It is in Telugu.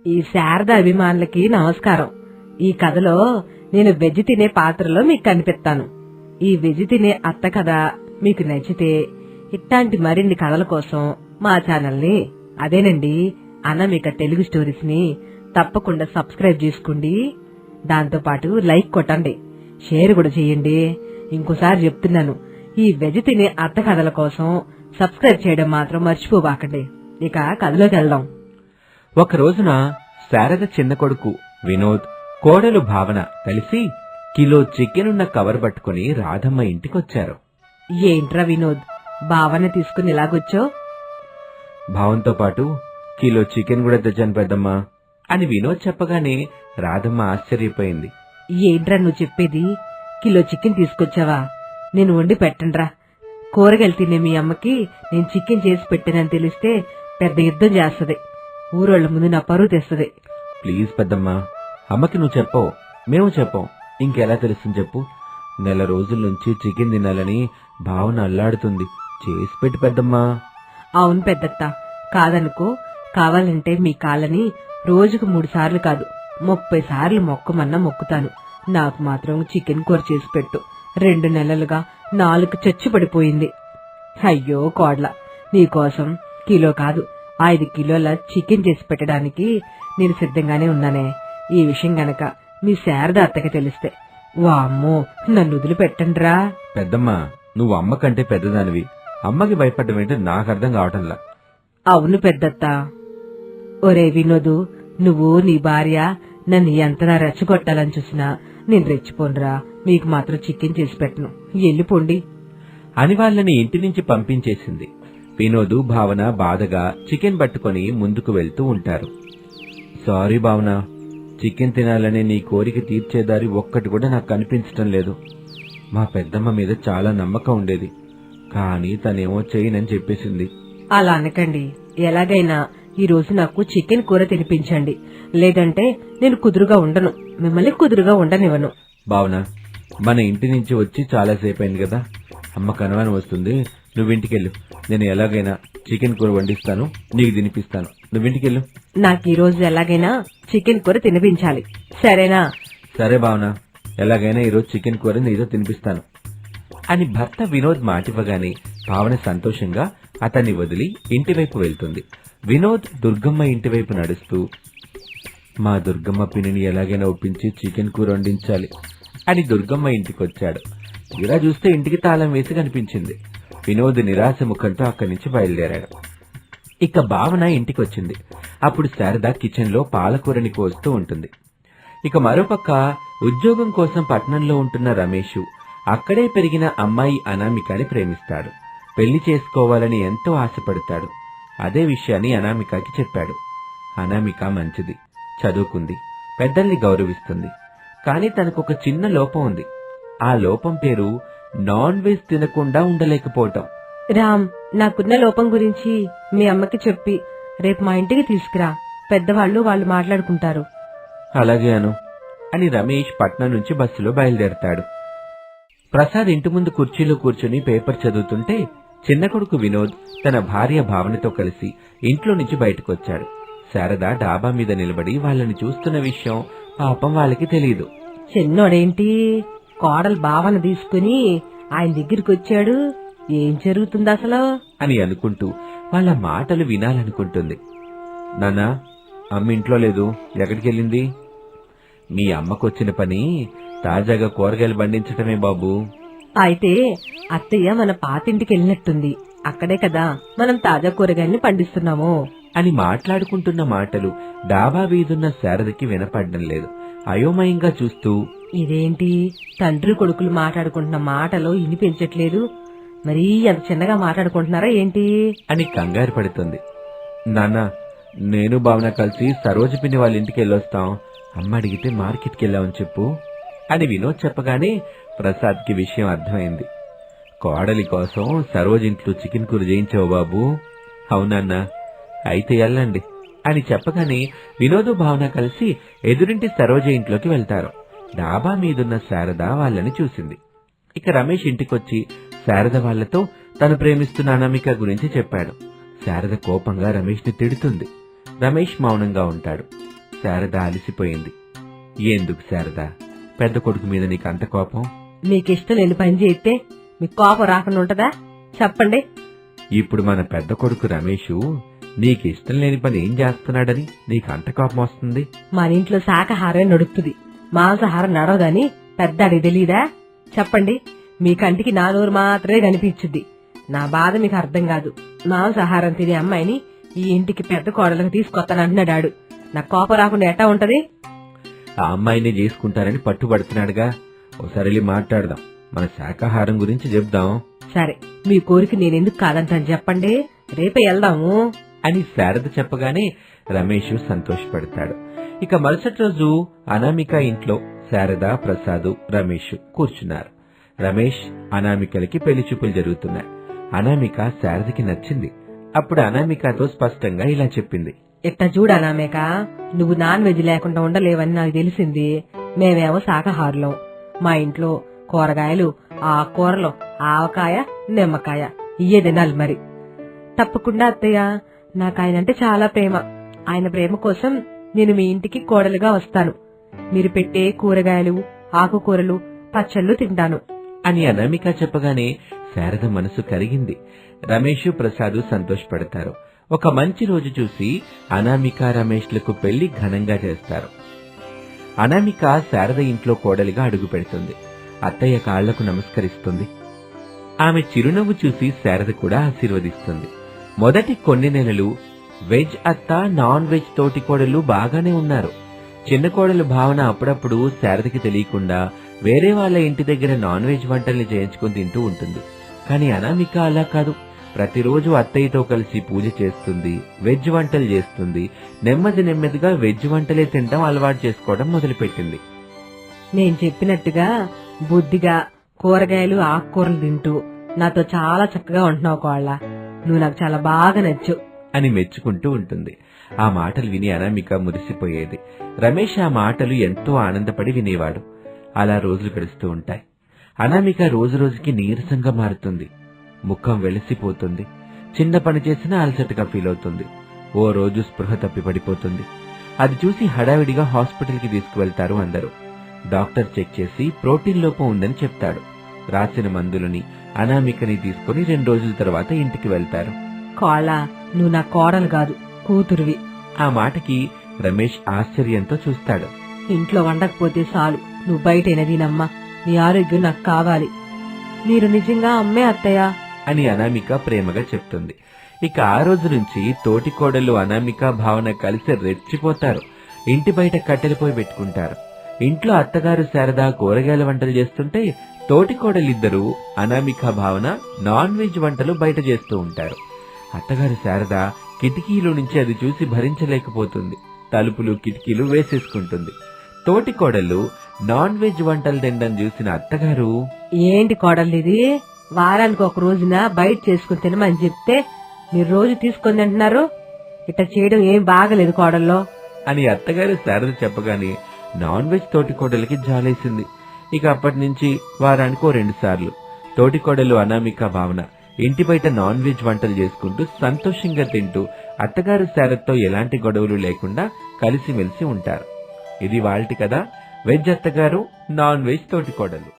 ఈ శారద అభిమానులకి నమస్కారం. ఈ కథలో నేను వెజ్ తినే పాత్రలో మీకు కనిపిస్తాను. ఈ వెజ్ తినే అత్త కథ మీకు నచ్చితే ఇట్లాంటి మరిన్ని కథల కోసం మా ఛానల్ని, అదేనండి అనామిక తెలుగు స్టోరీస్ ని తప్పకుండా సబ్స్క్రైబ్ చేసుకోండి. దాంతోపాటు లైక్ కొట్టండి, షేర్ కూడా చేయండి. ఇంకోసారి చెప్తున్నాను, ఈ వెజ్ తినే అత్త కథల కోసం సబ్స్క్రైబ్ చేయడం మాత్రం మర్చిపోబాకండి. ఇక కథలోకి వెళ్దాం. ఒక రోజున శారద చిన్న కొడుకు వినోద్, కోడలు భావన కలిసి కిలో చికెన్ ఉన్న కవర్ పట్టుకుని రాధమ్మ ఇంటికొచ్చారు. ఏంట్రా వినోద్, భావన తీసుకుని ఇలాగొచ్చో? భావంతో పాటు కిలో చికెన్ కూడా తెచ్చాను పెద్దమ్మా అని వినోద్ చెప్పగానే రాధమ్మ ఆశ్చర్యపోయింది. ఏంట్రా నువ్వు చెప్పేది? కిలో చికెన్ తీసుకొచ్చావా? నేను వండి పెట్టండ్రా. కూరగాయలు తినే మీ అమ్మకి నేను చికెన్ చేసి పెట్టానని తెలిస్తే పెద్ద యుద్ధం చేస్తది. ఊరోళ్ల ముందు నా పరువు తెస్తది. ప్లీజ్ పెద్దమ్మా, అమ్మకి నువ్వు చెప్పవు, మేము చెప్పం, ఇంకెలా తెలుస్తుంది చెప్పు. నెల రోజుల నుంచి చికెన్ తినాలని భావన అల్లాడుతుంది. చేసి పెట్టి పెద్దమ్మా. అవును పెద్దత్త, కాదనుకో. కావాలంటే మీ కాళ్ళని రోజుకు 3 సార్లు కాదు 30 సార్లు మొక్కమన్నా మొక్కుతాను. నాకు మాత్రం చికెన్ కూర చేసి పెట్టు. 2 నెలలుగా నాలుక చచ్చి పడిపోయింది. అయ్యో కోడ్ల, నీకోసం కిలో కాదు 5 కిలోల చికెన్ చేసి పెట్టడానికి నేను సిద్ధంగానే ఉన్నానే. ఈ విషయం గనక మీ శారద అత్తకి తెలిస్తే, వామ్మో, నన్ను వదిలిపెట్టండిరా. పెద్దమ్మా, నువ్వు అమ్మ కంటే పెద్దదానివి, అమ్మకి భయపడ్డం ఏంటో నాకు అర్థం కావటంలా. అవును పెద్దత్త. ఒరే వినోదు, నువ్వు నీ భార్య నన్ను ఎంతలా రెచ్చగొట్టాలని చూసినా నేను రెచ్చిపోనురా. మీకు మాత్రం చికెన్ చేసి పెట్టను, వెళ్ళిపోండి అని వాళ్ళని ఇంటి నుంచి పంపించేసింది. వినోదు, భావన బాధగా చికెన్ పట్టుకుని ముందుకు వెళ్తూ ఉంటారు. సారీ భావన, చికెన్ తినాలనే నీ కోరిక తీర్చేదారి ఒక్కటి కూడా నాకు కనిపించటం లేదు. మా పెద్దమ్మ మీద చాలా నమ్మకం ఉండేది, కానీ తనేమో చేయనని చెప్పేసింది. అలా అనకండి. ఎలాగైనా ఈ రోజు నాకు చికెన్ కూర తినిపించండి, లేదంటే నేను కుదురుగా ఉండను. మిమ్మల్ని కుదురుగా ఉండనివ్వను. భావన, మన ఇంటి నుంచి వచ్చి చాలాసేపు అయింది కదా, అమ్మ కనవాని వస్తుంది. నువ్వింటికెళ్ళు, నేను ఎలాగైనా చికెన్ కూర వండిస్తాను, నీకు తినిపిస్తాను. నువ్వింటికెళ్ళు. నాకు ఈ రోజు ఎలాగైనా చికెన్ కూర తినిపించాలి, సరేనా? సరే భావన, ఎలాగైనా ఈరోజు చికెన్ కూర నీతో తినిపిస్తాను అని భర్త వినోద్ మాటివ్వగానే భావన సంతోషంగా అతన్ని వదిలి ఇంటివైపు వెళ్తుంది. వినోద్ దుర్గమ్మ ఇంటివైపు నడుస్తూ, మా దుర్గమ్మ పిన్నిని ఎలాగైనా ఒప్పించి చికెన్ కూర వండించాలి అని దుర్గమ్మ ఇంటికొచ్చాడు. ఇలా చూస్తే ఇంటికి తాళం వేసి కనిపించింది. వినోద్ నిరాశ ముఖంతో అక్కడి నుంచి బయలుదేరాడు. ఇక భావన ఇంటికొచ్చింది. అప్పుడు శారద కిచెన్ లో పాలకూరని కోస్తూ ఉంటుంది. ఇక మరోపక్క ఉద్యోగం కోసం పట్నంలో ఉంటున్న రమేష్ అక్కడే పెరిగిన అమ్మాయి అనామికని ప్రేమిస్తాడు. పెళ్లి చేసుకోవాలని ఎంతో ఆశపడతాడు. అదే విషయాన్ని అనామికకి చెప్పాడు. అనామిక మంచిది, చదువుకుంది, పెద్దల్ని గౌరవిస్తుంది. కానీ తనకొక చిన్న లోపం ఉంది. ఆ లోపం పేరు నాన్ వెజ్ తినకుండా ఉండలేకపోవటం. రామ్, నాకున్న లోపం గురించి మీ అమ్మకి చెప్పి రేపు మా ఇంటికి తీసుకురా. పెద్దవాళ్ళు వాళ్ళు మాట్లాడుకుంటారు. అలాగే అను అని రమేష్ పట్నం నుంచి బస్సులో బయలుదేరతాడు. ప్రసాద్ ఇంటి ముందు కుర్చీలో కూర్చుని పేపర్ చదువుతుంటే చిన్న కొడుకు వినోద్ తన భార్య భావనతో కలిసి ఇంట్లో నుంచి బయటకొచ్చాడు. శారద డాబా మీద నిలబడి వాళ్ళని చూస్తున్న విషయం పాపం వాళ్ళకి తెలీదు. చిన్నోడేంటి కోడలు భావన తీసుకుని ఆయన దగ్గరికి వచ్చాడు? ఏం జరుగుతుంది అసలు అని అనుకుంటూ వాళ్ళ మాటలు వినాలనుకుంటుంది. నాన్నా, అమ్మ ఇంట్లో లేదు, ఎక్కడికెళ్ళింది? మీ అమ్మకొచ్చిన పని తాజాగా కూరగాయలు పండించటమే బాబు. అయితే అత్తయ్య మన పాతింటికి వెళ్ళినట్టుంది. అక్కడే కదా మనం తాజా కూరగాయల్ని పండిస్తున్నాము అని మాట్లాడుకుంటున్న మాటలు డాబా వీధున్న శారదకి వినపడ్డం లేదు. అయోమయంగా చూస్తూ, ఇదేంటి తండ్రి కొడుకులు మాట్లాడుకుంటున్న మాటలు వినిపించట్లేదు, మరీ అంత చిన్నగా మాట్లాడుకుంటున్నారా ఏంటి అని కంగారు పడుతుంది. నాన్న, నేను భావన కలిసి సరోజ పిన్ని వాళ్ళ ఇంటికి వెళ్ళొస్తాం. అమ్మ అడిగితే మార్కెట్కి వెళ్ళామని చెప్పు అని వినోద్ చెప్పగానే ప్రసాద్కి విషయం అర్థమైంది. కోడలి కోసం సరోజ్ ఇంట్లో చికెన్ కూర చేయించావు బాబు? అవునన్నా, అయితే వెళ్ళండి అని చెప్పగానే వినోదు భావన కలిసి ఎదురింటి సరోజ ఇంట్లోకి వెళ్తారు. డాబా మీదున్న శారద వాళ్ళని చూసింది. ఇక రమేష్ ఇంటికొచ్చి శారద వాళ్లతో తను ప్రేమిస్తున్న అనామిక గురించి చెప్పాడు. శారద కోపంగా రమేష్ ని తిడుతుంది. రమేష్ మౌనంగా ఉంటాడు. శారద అలిసిపోయింది. ఎందుకు శారద, పెద్ద కొడుకు మీద నీకు అంత కోపం? మీకిష్టం లేని పని చేస్తే మీకు కోపం రాకుండా ఉంటదా? చెప్పండి. ఇప్పుడు మన పెద్ద కొడుకు రమేషు నీకిష్టం లేని పని ఏం చేస్తున్నాడని నీకు అంత కోపం వస్తుంది? మన ఇంట్లో శాకాహారం నడుస్తుంది, మాంసాహారం నడవదని పెద్దాడికి తెలీదా? చెప్పండి. మీ కంటికి నా నోరు మాత్రమే కనిపించుద్ది. నా బాధ మీకు అర్థం కాదు. మాంసాహారం తినే అమ్మాయిని ఈ ఇంటికి పెద్ద కోడలకు తీసుకొస్తానంటున్నాడు. నా కోపం రాకుండా ఎట్టా ఉంటది? ఆ అమ్మాయిని చేసుకుంటారని పట్టుబడుతున్నాడుగా. ఒకసారి వెళ్ళి మాట్లాడదాం, మన శాకాహారం గురించి చెప్దాం సరే, మీ కోరిక నేనెందుకు కాదంటాను చెప్పండి. రేపే వెళ్దాము అని శారద చెప్పగానే రమేష్ సంతోషపడతాడు. ఇక మరుసటి రోజు అనామిక ఇంట్లో శారద, ప్రసాదు, రమేష్ కూర్చున్నారు. రమేష్, అనామికలకి పెళ్లి చూపులు జరుగుతున్నాయి. అనామిక శారదకి నచ్చింది. అప్పుడు అనామికతో స్పష్టంగా ఇలా చెప్పింది. ఇట్ట చూడనామేక, నువ్వు నాన్ వెజ్ లేకుండా ఉండలేవని నాకు తెలిసింది. మేమేమో శాకాహారులం. మా ఇంట్లో కూరగాయలు, ఆకుకూరలు, ఆవకాయ, నిమ్మకాయ ఇయ్యే తినాలి. మరి తప్పకుండా అత్తయ్య, నాకు ఆయనంటే చాలా ప్రేమ. ఆయన ప్రేమ కోసం నేను మీ ఇంటికి కోడలుగా వస్తాను. మీరు పెట్టే కూరగాయలు, ఆకుకూరలు, పచ్చళ్ళు తింటాను అని అనామిక చెప్పగానే శారద మనసు కరిగింది. రమేష్, ప్రసాదు సంతోషపడతారు. ఒక మంచి రోజు చూసి అనామిక, రమేష్లకు పెళ్లి ఘనంగా చేస్తారు. అనామిక శారద ఇంట్లో కోడలిగా అడుగు పెడుతుంది. అత్తయ్య కాళ్లకు నమస్కరిస్తుంది. ఆమె చిరునవ్వు చూసి శారద కూడా ఆశీర్వదిస్తుంది. మొదటి కొన్ని నెలలు వెజ్ అత్త, నాన్ వెజ్ తోటి కోడలు బాగానే ఉన్నారు. చిన్న కోడలు భావన అప్పుడప్పుడు శారదకి తెలియకుండా వేరే వాళ్ళ ఇంటి దగ్గర నాన్ వెజ్ వంటల్ని చేయించుకుని తింటూ ఉంటుంది. కానీ అనామిక అలా కాదు. ప్రతిరోజు అత్తయ్యతో కలిసి పూజ చేస్తుంది, వెజ్ వంటలు చేస్తుంది. నెమ్మదిగా వెజ్ వంటలే తినడం అలవాటు చేసుకోవడం మొదలుపెట్టింది. నేను చెప్పినట్టుగా బుద్ధిగా కూరగాయలు, ఆకుకూరలు తింటూ నాతో చాలా చక్కగా ఉంటున్నావు కోళ్ళ. నువ్వు నాకు చాలా బాగా నచ్చు అని మెచ్చుకుంటూ ఉంటుంది. ఆ మాటలు విని అనామిక మురిసిపోయేది. రమేష్ ఆ మాటలు ఎంతో ఆనందపడి వినేవాడు. అలా రోజులు గడుస్తూ ఉంటాయి. అనామిక రోజురోజుకి నీరసంగా మారుతుంది. ముఖం వెలిసిపోతుంది. చిన్న పని చేసినా అలసటగా ఫీల్ అవుతుంది. ఓ రోజు స్పృహ తప్పి పడిపోతుంది. అది చూసి హడావిడిగా హాస్పిటల్కి తీసుకువెళ్తారు అందరూ. డాక్టర్ చెక్ చేసి ప్రోటీన్ లోపం ఉందని చెప్తాడు. రాసిన మందులని అనామికని తీసుకుని 2 రోజుల తర్వాత ఇంటికి వెళ్తారు. కోళ్ళ, నువ్వు నా కోడలు కాదు, కూతురువి. ఆ మాటకి రమేష్ ఆశ్చర్యంతో చూస్తాడు. ఇంట్లో వండకపోతే చాలు, నువ్వు బయటైనా తినమ్మా. నీ ఆరోగ్యం నాకు కావాలి. మీరు నిజంగా అమ్మే అత్తయ్య అని అనామిక ప్రేమగా చెప్తుంది. ఇక ఆ రోజు నుంచి తోటి కోడలు అనామిక, భావన కలిసి రెచ్చిపోతారు. ఇంటి బయట కట్టెలపోయి పెట్టుకుంటారు. ఇంట్లో అత్తగారు శారద కూరగాయల వంటలు చేస్తుంటే తోటి కోడలిద్దరూ అనామిక, భావన నాన్ వెజ్ వంటలు బయట చేస్తూ ఉంటారు. అత్తగారు శారద కిటికీలో నుంచి అది చూసి భరించలేకపోతుంది. తలుపులు, కిటికీలు వేసేసుకుంటుంది. తోటి కోడలు నాన్ వెజ్ వంటలు తినడం చూసిన అత్తగారు, ఏంటి కోడలిది, వారానికి ఒక రోజున బయట చేసుకుని తినమని చెప్తే మీరు రోజు తీసుకొని తింటున్నారు. ఇట్లా చేయడం ఏం బాగలేదు కోడల్లో అని అత్తగారు శారద చెప్పగానే నాన్ వెజ్ తోటి కోడలికి జాలేసింది. ఇక అప్పటి నుంచి వారానికి 2 సార్లు తోటి కోడలు అనామిక, భావన ఇంటి బయట నాన్ వెజ్ వంటలు చేసుకుంటూ సంతోషంగా తింటూ అత్తగారు శారదతో ఎలాంటి గొడవలు లేకుండా కలిసిమెలిసి ఉంటారు. ఇది వాళ్ళటి కదా, వెజ్ అత్తగారు, నాన్ వెజ్ తోటి కోడలు.